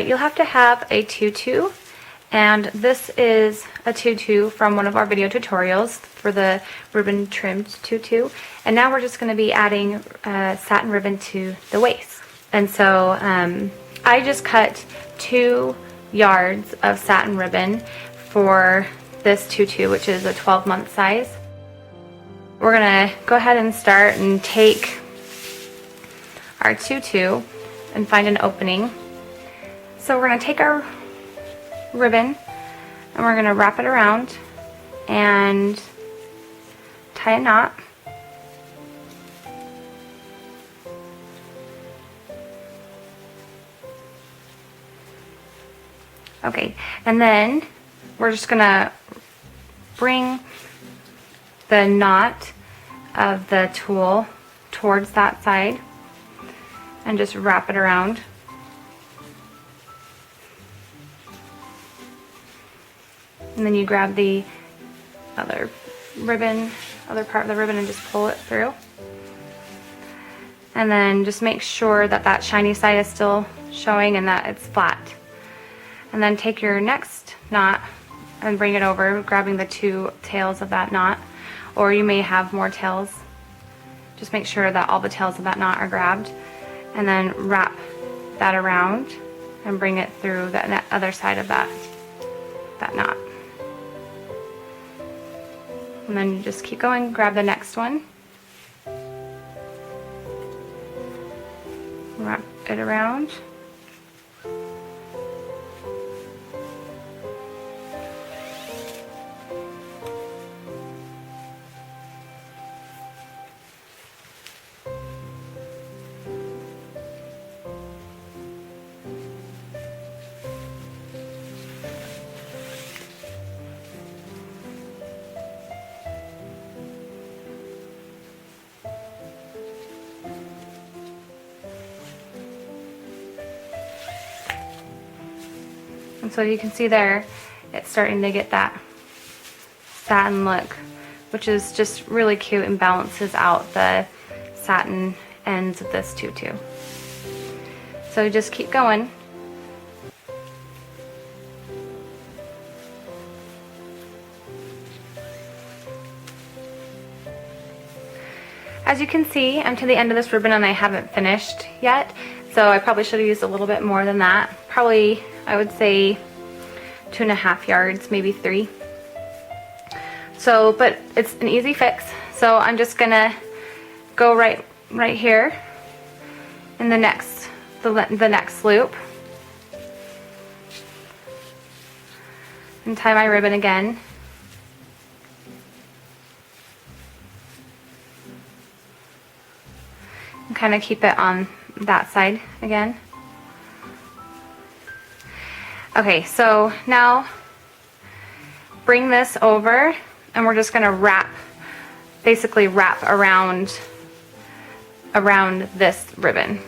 Alright, you'll have to have a tutu, and this is a tutu from one of our video tutorials for the ribbon trimmed tutu. And now we're just going to be adding satin ribbon to the waist. And so I just cut 2 yards of satin ribbon for this tutu, which is a 12-month size. We're going to go ahead and start and take our tutu and find an opening. So we're going to take our ribbon and we're going to wrap it around and tie a knot. Okay, and then we're just going to bring the knot of the tool towards that side and just wrap it around. And then you grab the other part of the ribbon and just pull it through. And then just make sure that that shiny side is still showing and that it's flat. And then take your next knot and bring it over, grabbing the 2 tails of that knot, or you may have more tails. Just make sure that all the tails of that knot are grabbed, and then wrap that around and bring it through the other side of that knot. And then you just keep going, grab the next one, wrap it around. And so you can see there, it's starting to get that satin look, which is just really cute and balances out the satin ends of this tutu. So just keep going. As you can see, I'm to the end of this ribbon and I haven't finished yet, so I probably should have used a little bit more than that. Probably, I would say 2.5 yards, maybe 3. So, but it's an easy fix. So I'm just gonna go right here in the next loop and tie my ribbon again. And kind of keep it on that side again. Okay, so now bring this over and we're just going to basically wrap around this ribbon.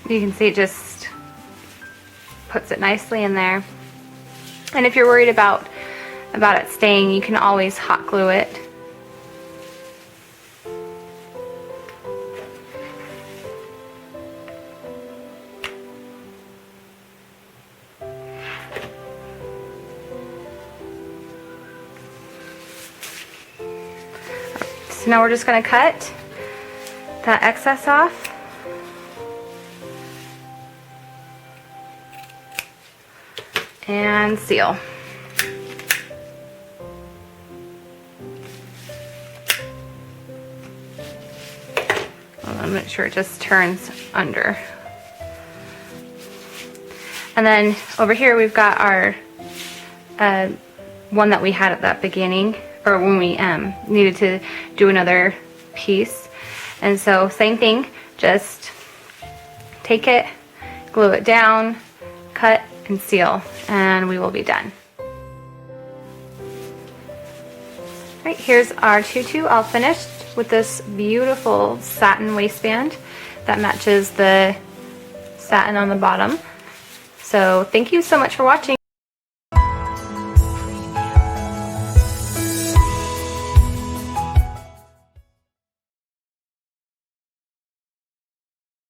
You can see it just puts it nicely in there. And if you're worried about it staying, you can always hot glue it. So now we're just going to cut that excess off. And seal. I'll make sure it just turns under. And then over here we've got our one that we had at that beginning, or when we needed to do another piece. And so same thing, just take it, glue it down, cut and seal, and we will be done. Right, here's our tutu all finished with this beautiful satin waistband that matches the satin on the bottom. So thank you so much for watching.